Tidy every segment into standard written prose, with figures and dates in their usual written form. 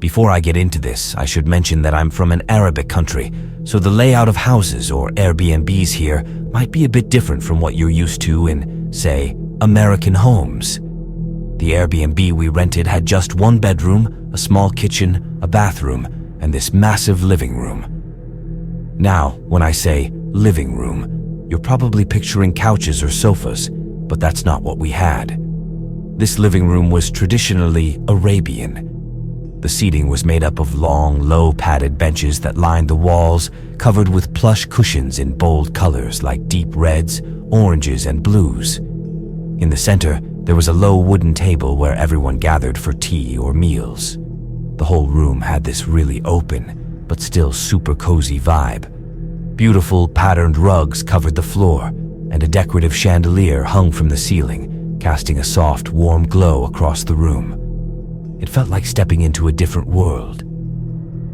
Before I get into this, I should mention that I'm from an Arabic country, so the layout of houses or Airbnbs here might be a bit different from what you're used to in, say, American homes. The Airbnb we rented had just one bedroom, a small kitchen, a bathroom, and this massive living room. Now, when I say living room, you're probably picturing couches or sofas, but that's not what we had. This living room was traditionally Arabian. The seating was made up of long, low-padded benches that lined the walls, covered with plush cushions in bold colors like deep reds, oranges, and blues. In the center, there was a low wooden table where everyone gathered for tea or meals. The whole room had this really open, but still super cozy vibe. Beautiful patterned rugs covered the floor, and a decorative chandelier hung from the ceiling, casting a soft, warm glow across the room. It felt like stepping into a different world.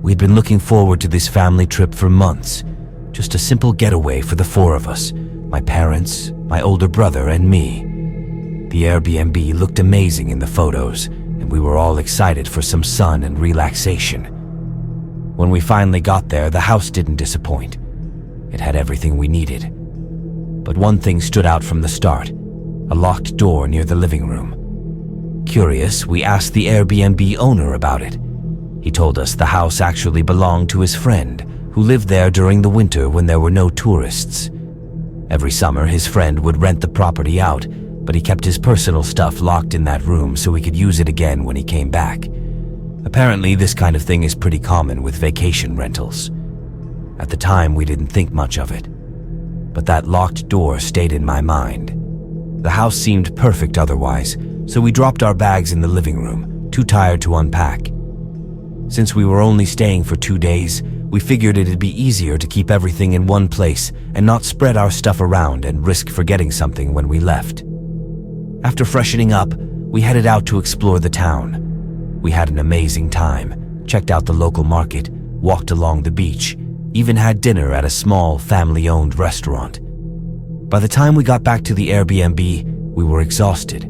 We'd been looking forward to this family trip for months, just a simple getaway for the four of us, my parents, my older brother, and me. The Airbnb looked amazing in the photos, and we were all excited for some sun and relaxation. When we finally got there, the house didn't disappoint. It had everything we needed. But one thing stood out from the start: a locked door near the living room. Curious, we asked the Airbnb owner about it. He told us the house actually belonged to his friend, who lived there during the winter when there were no tourists. Every summer, his friend would rent the property out, but he kept his personal stuff locked in that room so he could use it again when he came back. Apparently, this kind of thing is pretty common with vacation rentals. At the time, we didn't think much of it. But that locked door stayed in my mind. The house seemed perfect otherwise, so we dropped our bags in the living room, too tired to unpack. Since we were only staying for 2 days, we figured it'd be easier to keep everything in one place and not spread our stuff around and risk forgetting something when we left. After freshening up, we headed out to explore the town. We had an amazing time, checked out the local market, walked along the beach, even had dinner at a small, family-owned restaurant. By the time we got back to the Airbnb, we were exhausted.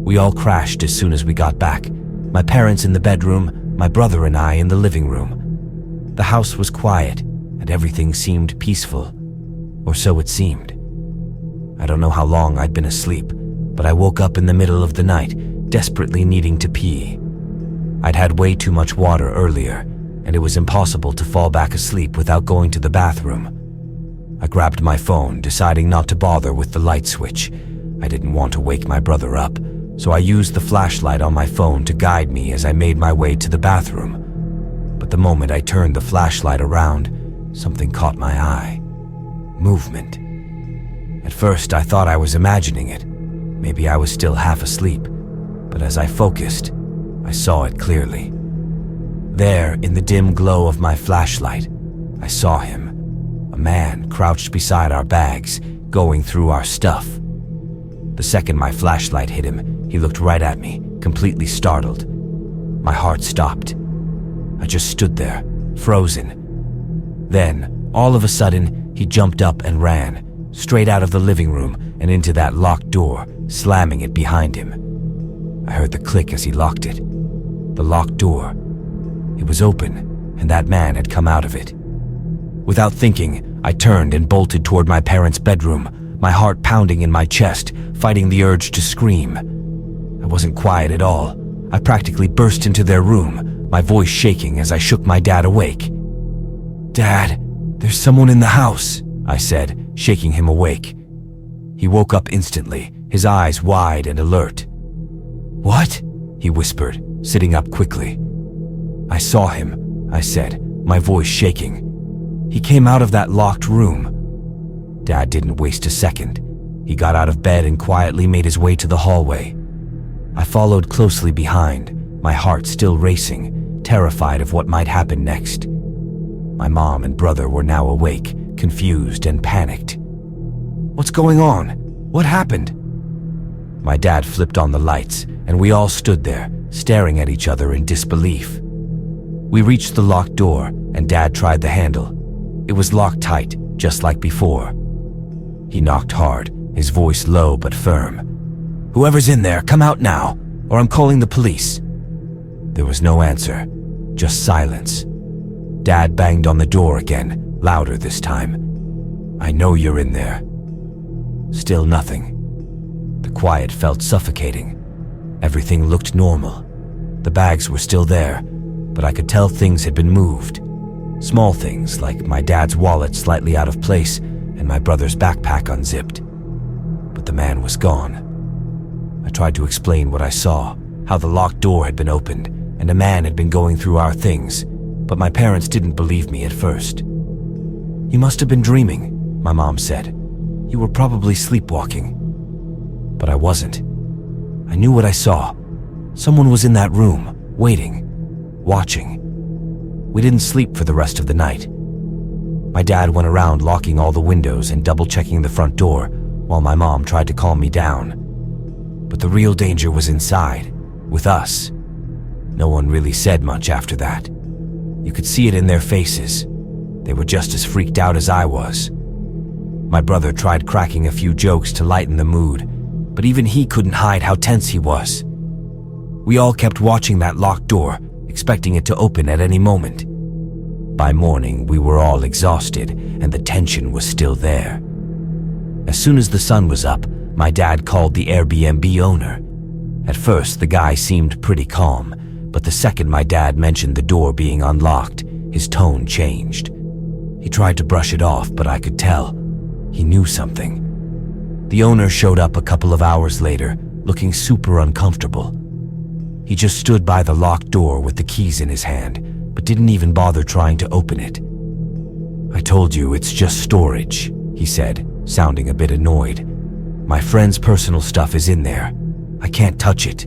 We all crashed as soon as we got back. My parents in the bedroom, my brother and I in the living room. The house was quiet, and everything seemed peaceful. Or so it seemed. I don't know how long I'd been asleep, but I woke up in the middle of the night, desperately needing to pee. I'd had way too much water earlier, and it was impossible to fall back asleep without going to the bathroom. I grabbed my phone, deciding not to bother with the light switch. I didn't want to wake my brother up, so I used the flashlight on my phone to guide me as I made my way to the bathroom. But the moment I turned the flashlight around, something caught my eye. Movement. At first, I thought I was imagining it. Maybe I was still half asleep, but as I focused, I saw it clearly. There, in the dim glow of my flashlight, I saw him. A man crouched beside our bags, going through our stuff. The second my flashlight hit him, he looked right at me, completely startled. My heart stopped. I just stood there, frozen. Then, all of a sudden, he jumped up and ran, straight out of the living room and into that locked door, slamming it behind him. I heard the click as he locked it. The locked door. It was open, and that man had come out of it. Without thinking, I turned and bolted toward my parents' bedroom, my heart pounding in my chest, fighting the urge to scream. I wasn't quiet at all. I practically burst into their room, my voice shaking as I shook my dad awake. "Dad, there's someone in the house," I said, shaking him awake. He woke up instantly, his eyes wide and alert. "What?" he whispered, sitting up quickly. "I saw him," I said, my voice shaking. "He came out of that locked room." Dad didn't waste a second. He got out of bed and quietly made his way to the hallway. I followed closely behind, my heart still racing, terrified of what might happen next. My mom and brother were now awake, confused and panicked. "What's going on? What happened?" My dad flipped on the lights, and we all stood there, staring at each other in disbelief. We reached the locked door, and Dad tried the handle. It was locked tight, just like before. He knocked hard, his voice low but firm. "Whoever's in there, come out now, or I'm calling the police." There was no answer. Just silence. Dad banged on the door again, louder this time. "I know you're in there." Still nothing. The quiet felt suffocating. Everything looked normal. The bags were still there, but I could tell things had been moved. Small things like my dad's wallet slightly out of place and my brother's backpack unzipped. But the man was gone. I tried to explain what I saw, how the locked door had been opened and a man had been going through our things, but my parents didn't believe me at first. "You must have been dreaming," my mom said. "You were probably sleepwalking." But I wasn't. I knew what I saw. Someone was in that room, waiting, watching. We didn't sleep for the rest of the night. My dad went around locking all the windows and double-checking the front door, while my mom tried to calm me down. But the real danger was inside, with us. No one really said much after that. You could see it in their faces. They were just as freaked out as I was. My brother tried cracking a few jokes to lighten the mood, but even he couldn't hide how tense he was. We all kept watching that locked door, expecting it to open at any moment. By morning, we were all exhausted, and the tension was still there. As soon as the sun was up, my dad called the Airbnb owner. At first, the guy seemed pretty calm, but the second my dad mentioned the door being unlocked, his tone changed. He tried to brush it off, but I could tell. He knew something. The owner showed up a couple of hours later, looking super uncomfortable. He just stood by the locked door with the keys in his hand, but didn't even bother trying to open it. "I told you, it's just storage," he said, sounding a bit annoyed. "My friend's personal stuff is in there. I can't touch it."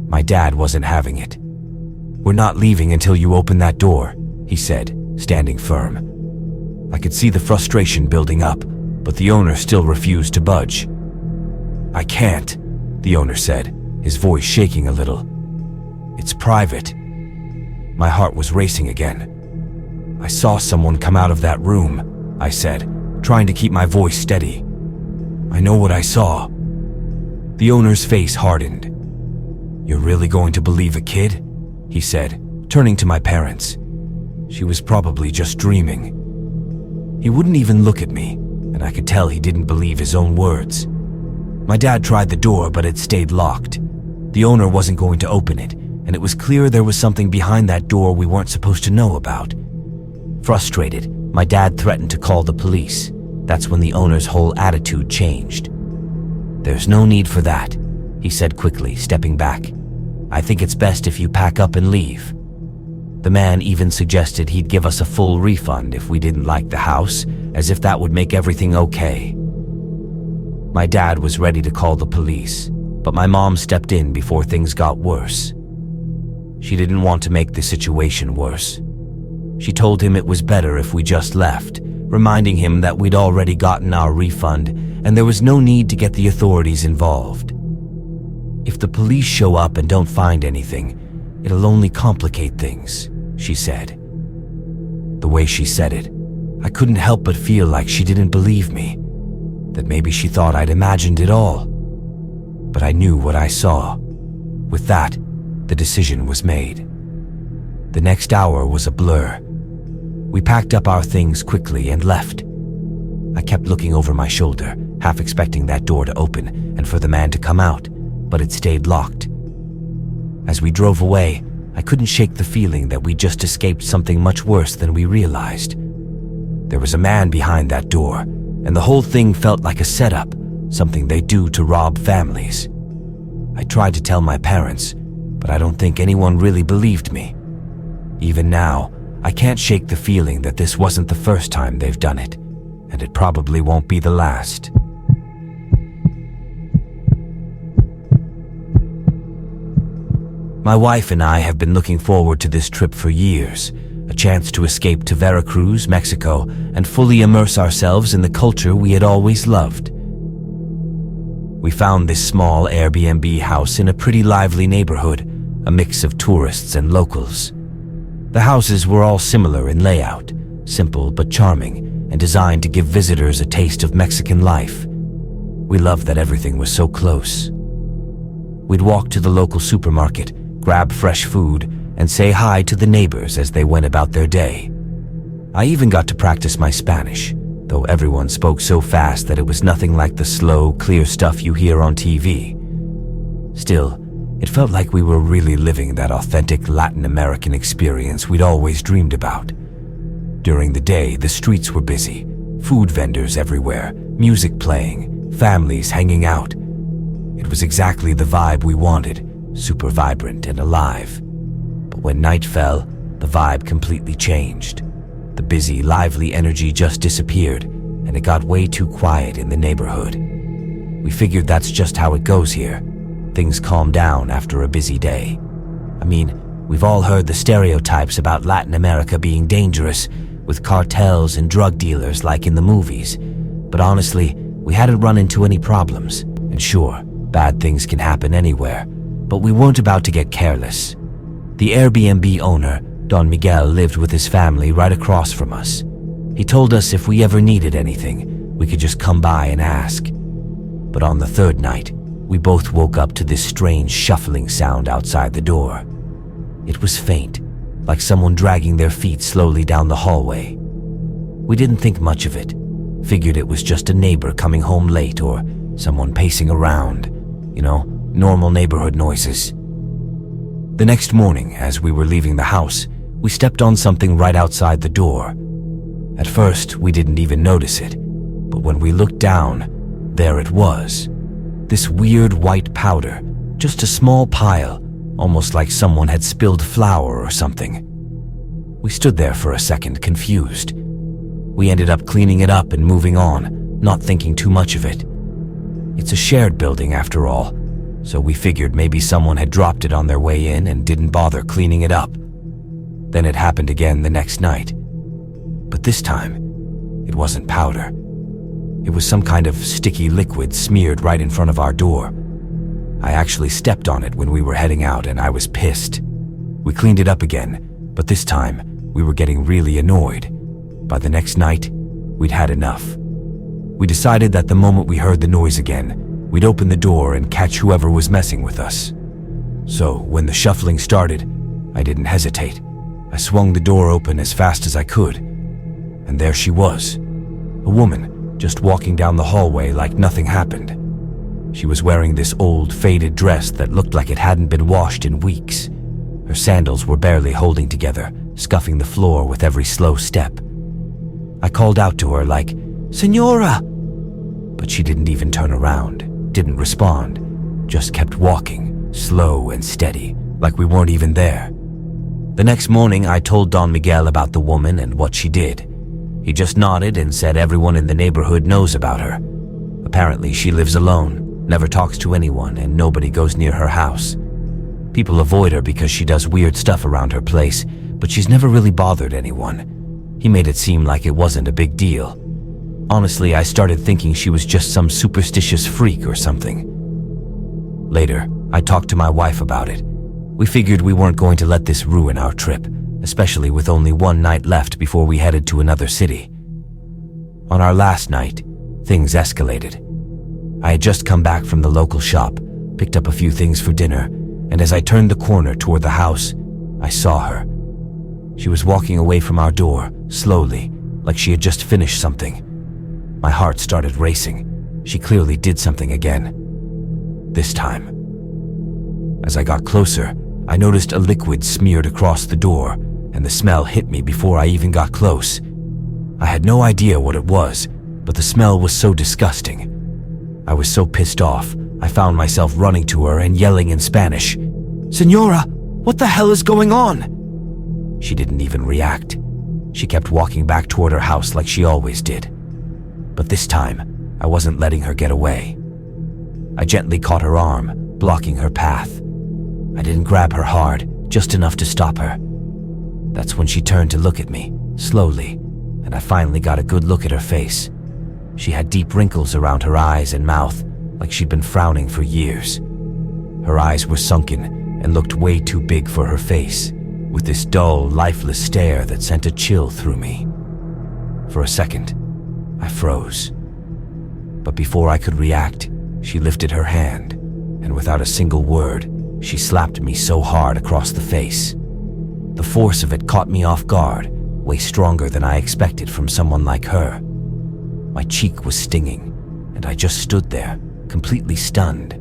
My dad wasn't having it. "We're not leaving until you open that door," he said, standing firm. I could see the frustration building up, but the owner still refused to budge. "I can't," the owner said, his voice shaking a little. "It's private." My heart was racing again. "I saw someone come out of that room," I said, trying to keep my voice steady. "I know what I saw." The owner's face hardened. "You're really going to believe a kid?" he said, turning to my parents. "She was probably just dreaming." He wouldn't even look at me, and I could tell he didn't believe his own words. My dad tried the door, but it stayed locked. The owner wasn't going to open it, and it was clear there was something behind that door we weren't supposed to know about. Frustrated, my dad threatened to call the police. That's when the owner's whole attitude changed. "There's no need for that," he said quickly, stepping back. "I think it's best if you pack up and leave." The man even suggested he'd give us a full refund if we didn't like the house, as if that would make everything okay. My dad was ready to call the police, but my mom stepped in before things got worse. She didn't want to make the situation worse. She told him it was better if we just left, reminding him that we'd already gotten our refund and there was no need to get the authorities involved. "If the police show up and don't find anything, it'll only complicate things," she said. The way she said it, I couldn't help but feel like she didn't believe me, that maybe she thought I'd imagined it all. But I knew what I saw. With that, the decision was made. The next hour was a blur. We packed up our things quickly and left. I kept looking over my shoulder, half expecting that door to open and for the man to come out, but it stayed locked. As we drove away, I couldn't shake the feeling that we'd just escaped something much worse than we realized. There was a man behind that door, and the whole thing felt like a setup, something they do to rob families. I tried to tell my parents, but I don't think anyone really believed me. Even now, I can't shake the feeling that this wasn't the first time they've done it, and it probably won't be the last. My wife and I have been looking forward to this trip for years, a chance to escape to Veracruz, Mexico, and fully immerse ourselves in the culture we had always loved. We found this small Airbnb house in a pretty lively neighborhood, a mix of tourists and locals. The houses were all similar in layout, simple but charming, and designed to give visitors a taste of Mexican life. We loved that everything was so close. We'd walk to the local supermarket, grab fresh food, and say hi to the neighbors as they went about their day. I even got to practice my Spanish, though everyone spoke so fast that it was nothing like the slow, clear stuff you hear on TV. Still, it felt like we were really living that authentic Latin American experience we'd always dreamed about. During the day, the streets were busy, food vendors everywhere, music playing, families hanging out. It was exactly the vibe we wanted, super vibrant and alive. But when night fell, the vibe completely changed. The busy, lively energy just disappeared, and it got way too quiet in the neighborhood. We figured that's just how it goes here. Things calm down after a busy day. I mean, we've all heard the stereotypes about Latin America being dangerous, with cartels and drug dealers like in the movies. But honestly, we hadn't run into any problems. And sure, bad things can happen anywhere, but we weren't about to get careless. The Airbnb owner, Don Miguel, lived with his family right across from us. He told us if we ever needed anything, we could just come by and ask. But on the third night, we both woke up to this strange shuffling sound outside the door. It was faint, like someone dragging their feet slowly down the hallway. We didn't think much of it, figured it was just a neighbor coming home late or someone pacing around. Normal neighborhood noises. The next morning, as we were leaving the house, we stepped on something right outside the door. At first, we didn't even notice it, but when we looked down, there it was. This weird white powder, just a small pile, almost like someone had spilled flour or something. We stood there for a second, confused. We ended up cleaning it up and moving on, not thinking too much of it. It's a shared building after all, so we figured maybe someone had dropped it on their way in and didn't bother cleaning it up. Then it happened again the next night. But this time, it wasn't powder. It was some kind of sticky liquid smeared right in front of our door. I actually stepped on it when we were heading out, and I was pissed. We cleaned it up again, but this time, we were getting really annoyed. By the next night, we'd had enough. We decided that the moment we heard the noise again, we'd open the door and catch whoever was messing with us. So, when the shuffling started, I didn't hesitate. I swung the door open as fast as I could. And there she was, a woman, just walking down the hallway like nothing happened. She was wearing this old, faded dress that looked like it hadn't been washed in weeks. Her sandals were barely holding together, scuffing the floor with every slow step. I called out to her like, "Señora!" But she didn't even turn around, didn't respond, just kept walking, slow and steady, like we weren't even there. The next morning, I told Don Miguel about the woman and what she did. He just nodded and said everyone in the neighborhood knows about her. Apparently, she lives alone, never talks to anyone, and nobody goes near her house. People avoid her because she does weird stuff around her place, but she's never really bothered anyone. He made it seem like it wasn't a big deal. Honestly, I started thinking she was just some superstitious freak or something. Later, I talked to my wife about it. We figured we weren't going to let this ruin our trip, especially with only one night left before we headed to another city. On our last night, things escalated. I had just come back from the local shop, picked up a few things for dinner, and as I turned the corner toward the house, I saw her. She was walking away from our door, slowly, like she had just finished something. My heart started racing. She clearly did something again. This time. As I got closer, I noticed a liquid smeared across the door, and the smell hit me before I even got close. I had no idea what it was, but the smell was so disgusting. I was so pissed off, I found myself running to her and yelling in Spanish, "Señora, what the hell is going on?" She didn't even react. She kept walking back toward her house like she always did. But this time, I wasn't letting her get away. I gently caught her arm, blocking her path. I didn't grab her hard, just enough to stop her. That's when she turned to look at me, slowly, and I finally got a good look at her face. She had deep wrinkles around her eyes and mouth, like she'd been frowning for years. Her eyes were sunken and looked way too big for her face, with this dull, lifeless stare that sent a chill through me. For a second, I froze. But before I could react, she lifted her hand, and without a single word, she slapped me so hard across the face. The force of it caught me off guard, way stronger than I expected from someone like her. My cheek was stinging, and I just stood there, completely stunned.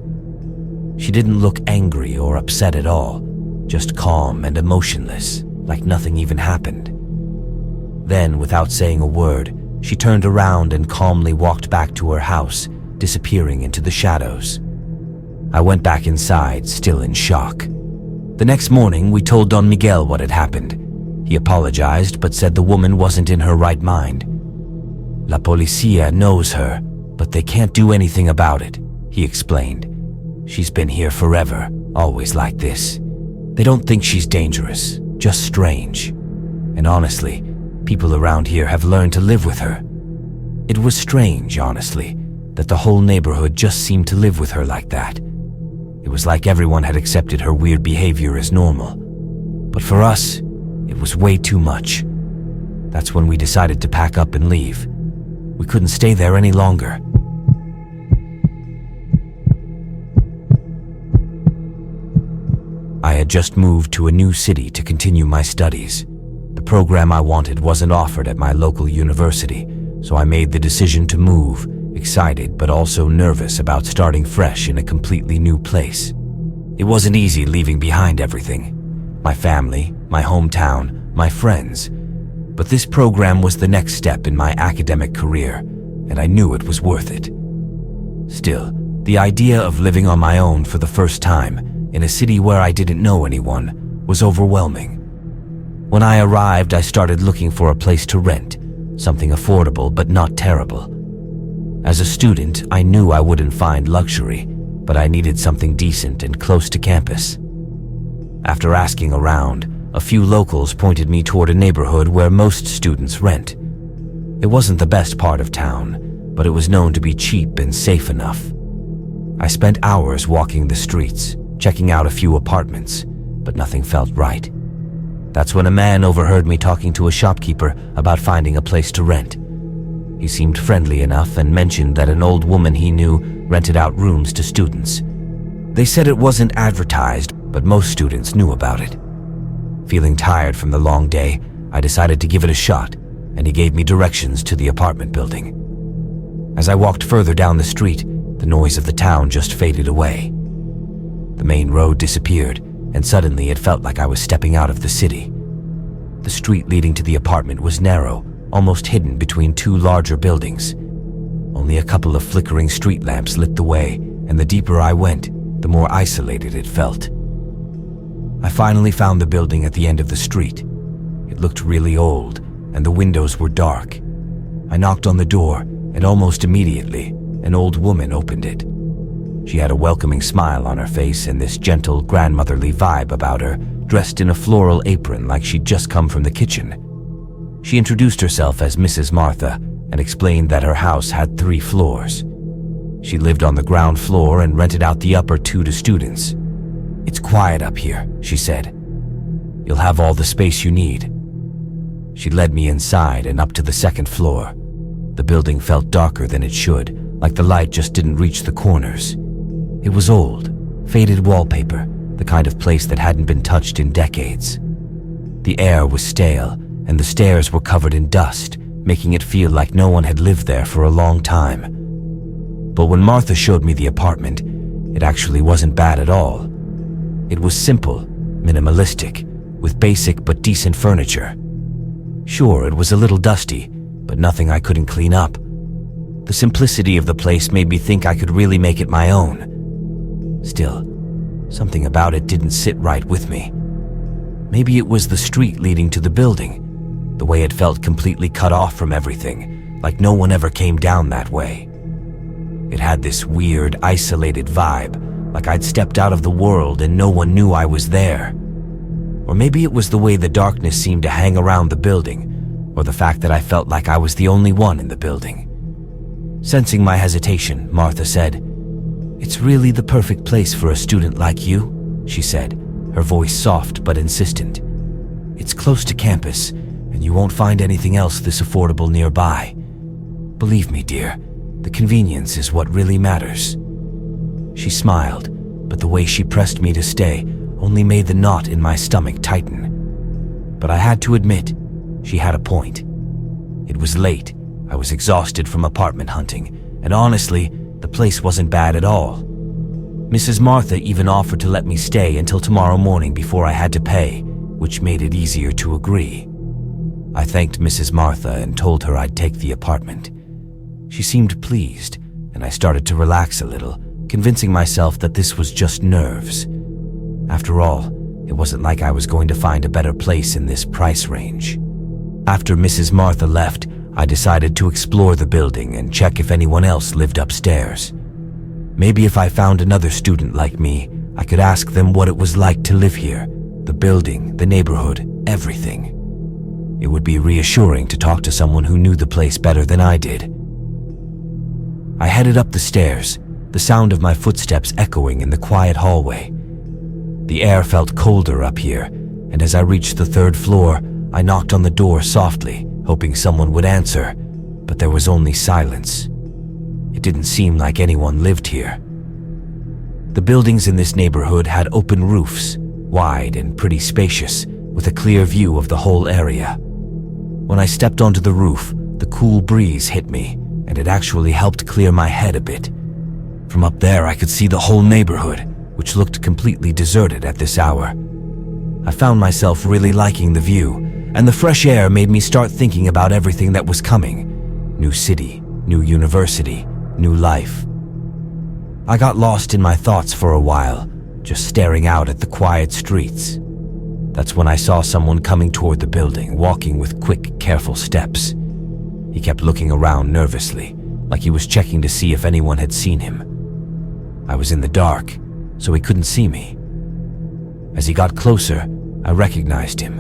She didn't look angry or upset at all, just calm and emotionless, like nothing even happened. Then, without saying a word, she turned around and calmly walked back to her house, disappearing into the shadows. I went back inside, still in shock. The next morning, we told Don Miguel what had happened. He apologized, but said the woman wasn't in her right mind. La Policía knows her, but they can't do anything about it, he explained. She's been here forever, always like this. They don't think she's dangerous, just strange. And honestly, people around here have learned to live with her. It was strange, honestly, that the whole neighborhood just seemed to live with her like that. It was like everyone had accepted her weird behavior as normal. But for us, it was way too much. That's when we decided to pack up and leave. We couldn't stay there any longer. I had just moved to a new city to continue my studies. The program I wanted wasn't offered at my local university, so I made the decision to move, excited but also nervous about starting fresh in a completely new place. It wasn't easy leaving behind everything. My family, my hometown, my friends. But this program was the next step in my academic career, and I knew it was worth it. Still, the idea of living on my own for the first time, in a city where I didn't know anyone, was overwhelming. When I arrived, I started looking for a place to rent, something affordable but not terrible. As a student, I knew I wouldn't find luxury, but I needed something decent and close to campus. After asking around, a few locals pointed me toward a neighborhood where most students rent. It wasn't the best part of town, but it was known to be cheap and safe enough. I spent hours walking the streets, checking out a few apartments, but nothing felt right. That's when a man overheard me talking to a shopkeeper about finding a place to rent. He seemed friendly enough and mentioned that an old woman he knew rented out rooms to students. They said it wasn't advertised, but most students knew about it. Feeling tired from the long day, I decided to give it a shot, and he gave me directions to the apartment building. As I walked further down the street, the noise of the town just faded away. The main road disappeared, and suddenly it felt like I was stepping out of the city. The street leading to the apartment was narrow, almost hidden between two larger buildings. Only a couple of flickering street lamps lit the way, and the deeper I went, the more isolated it felt. I finally found the building at the end of the street. It looked really old, and the windows were dark. I knocked on the door, and almost immediately, an old woman opened it. She had a welcoming smile on her face and this gentle, grandmotherly vibe about her, dressed in a floral apron like she'd just come from the kitchen. She introduced herself as Mrs. Martha and explained that her house had 3 floors. She lived on the ground floor and rented out the upper 2 to students. "It's quiet up here," she said. "You'll have all the space you need." She led me inside and up to the 2nd floor. The building felt darker than it should, like the light just didn't reach the corners. It was old, faded wallpaper, the kind of place that hadn't been touched in decades. The air was stale, and the stairs were covered in dust, making it feel like no one had lived there for a long time. But when Martha showed me the apartment, it actually wasn't bad at all. It was simple, minimalistic, with basic but decent furniture. Sure, it was a little dusty, but nothing I couldn't clean up. The simplicity of the place made me think I could really make it my own. Still, something about it didn't sit right with me. Maybe it was the street leading to the building, the way it felt completely cut off from everything, like no one ever came down that way. It had this weird, isolated vibe, like I'd stepped out of the world and no one knew I was there. Or maybe it was the way the darkness seemed to hang around the building, or the fact that I felt like I was the only one in the building. Sensing my hesitation, Martha said, "It's really the perfect place for a student like you," she said, her voice soft but insistent. "It's close to campus, and you won't find anything else this affordable nearby. Believe me, dear, the convenience is what really matters." She smiled, but the way she pressed me to stay only made the knot in my stomach tighten. but I had to admit, she had a point. It was late, I was exhausted from apartment hunting, and honestly, the place wasn't bad at all. Mrs. Martha even offered to let me stay until tomorrow morning before I had to pay, which made it easier to agree. I thanked Mrs. Martha and told her I'd take the apartment. She seemed pleased, and I started to relax a little, convincing myself that this was just nerves. After all, it wasn't like I was going to find a better place in this price range. After Mrs. Martha left, I decided to explore the building and check if anyone else lived upstairs. Maybe if I found another student like me, I could ask them what it was like to live here, the building, the neighborhood, everything. It would be reassuring to talk to someone who knew the place better than I did. I headed up the stairs, the sound of my footsteps echoing in the quiet hallway. The air felt colder up here, and as I reached the 3rd floor, I knocked on the door softly, hoping someone would answer, but there was only silence. It didn't seem like anyone lived here. The buildings in this neighborhood had open roofs, wide and pretty spacious, with a clear view of the whole area. When I stepped onto the roof, the cool breeze hit me, and it actually helped clear my head a bit. From up there, I could see the whole neighborhood, which looked completely deserted at this hour. I found myself really liking the view, and the fresh air made me start thinking about everything that was coming. New city, new university, new life. I got lost in my thoughts for a while, just staring out at the quiet streets. That's when I saw someone coming toward the building, walking with quick, careful steps. He kept looking around nervously, like he was checking to see if anyone had seen him. I was in the dark, so he couldn't see me. As he got closer, I recognized him.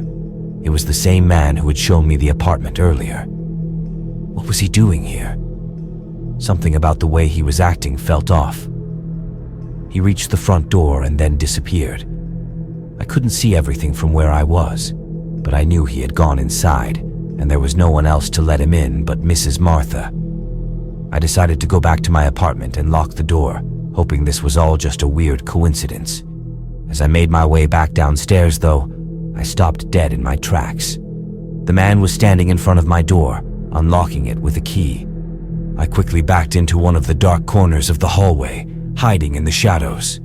It was the same man who had shown me the apartment earlier. What was he doing here? Something about the way he was acting felt off. He reached the front door and then disappeared. I couldn't see everything from where I was, but I knew he had gone inside, and there was no one else to let him in but Mrs. Martha. I decided to go back to my apartment and lock the door, hoping this was all just a weird coincidence. As I made my way back downstairs, though, I stopped dead in my tracks. The man was standing in front of my door, unlocking it with a key. I quickly backed into one of the dark corners of the hallway, hiding in the shadows.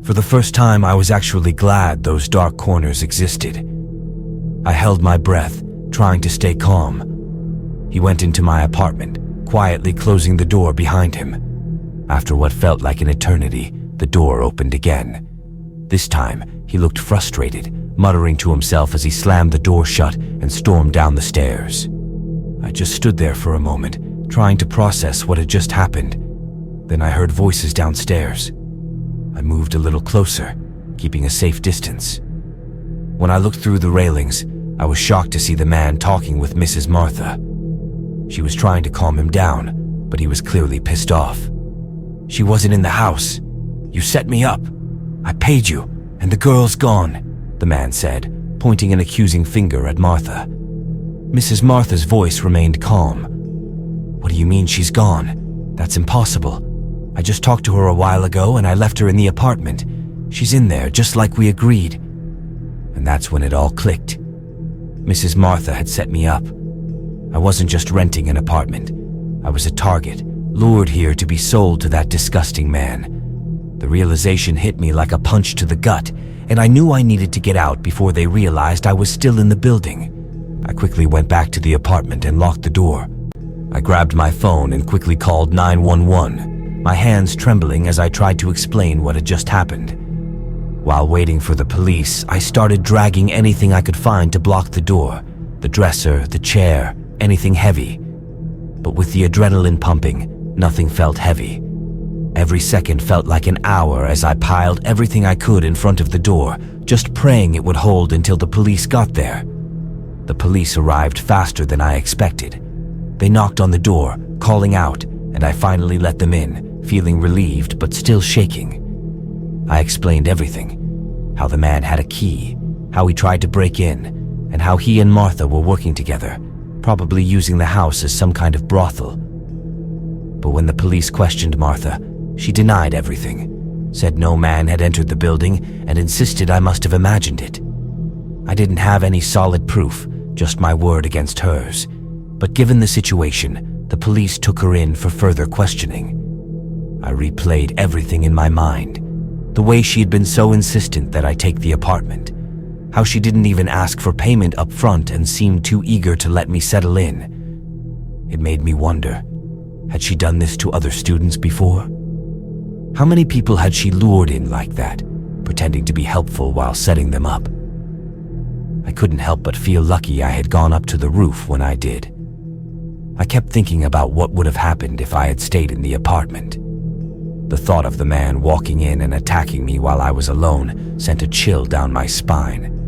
For the first time, I was actually glad those dark corners existed. I held my breath, trying to stay calm. He went into my apartment, quietly closing the door behind him. After what felt like an eternity, the door opened again. This time, he looked frustrated, muttering to himself as he slammed the door shut and stormed down the stairs. I just stood there for a moment, trying to process what had just happened. Then I heard voices downstairs. I moved a little closer, keeping a safe distance. When I looked through the railings, I was shocked to see the man talking with Mrs. Martha. She was trying to calm him down, but he was clearly pissed off. "She wasn't in the house. You set me up. I paid you, and the girl's gone," the man said, pointing an accusing finger at Martha. Mrs. Martha's voice remained calm. "What do you mean she's gone? That's impossible. I just talked to her a while ago and I left her in the apartment. She's in there, just like we agreed." And that's when it all clicked. Mrs. Martha had set me up. I wasn't just renting an apartment. I was a target, lured here to be sold to that disgusting man. The realization hit me like a punch to the gut, and I knew I needed to get out before they realized I was still in the building. I quickly went back to the apartment and locked the door. I grabbed my phone and quickly called 911, my hands trembling as I tried to explain what had just happened. While waiting for the police, I started dragging anything I could find to block the door, the dresser, the chair, anything heavy. But with the adrenaline pumping, nothing felt heavy. Every second felt like an hour as I piled everything I could in front of the door, just praying it would hold until the police got there. The police arrived faster than I expected. They knocked on the door, calling out, and I finally let them in, feeling relieved but still shaking. I explained everything. How the man had a key, how he tried to break in, and how he and Martha were working together, probably using the house as some kind of brothel. But when the police questioned Martha, she denied everything, said no man had entered the building, and insisted I must have imagined it. I didn't have any solid proof, just my word against hers. But given the situation, the police took her in for further questioning. I replayed everything in my mind. The way she had been so insistent that I take the apartment. How she didn't even ask for payment up front and seemed too eager to let me settle in. It made me wonder, had she done this to other students before? How many people had she lured in like that, pretending to be helpful while setting them up? I couldn't help but feel lucky I had gone up to the roof when I did. I kept thinking about what would have happened if I had stayed in the apartment. The thought of the man walking in and attacking me while I was alone sent a chill down my spine.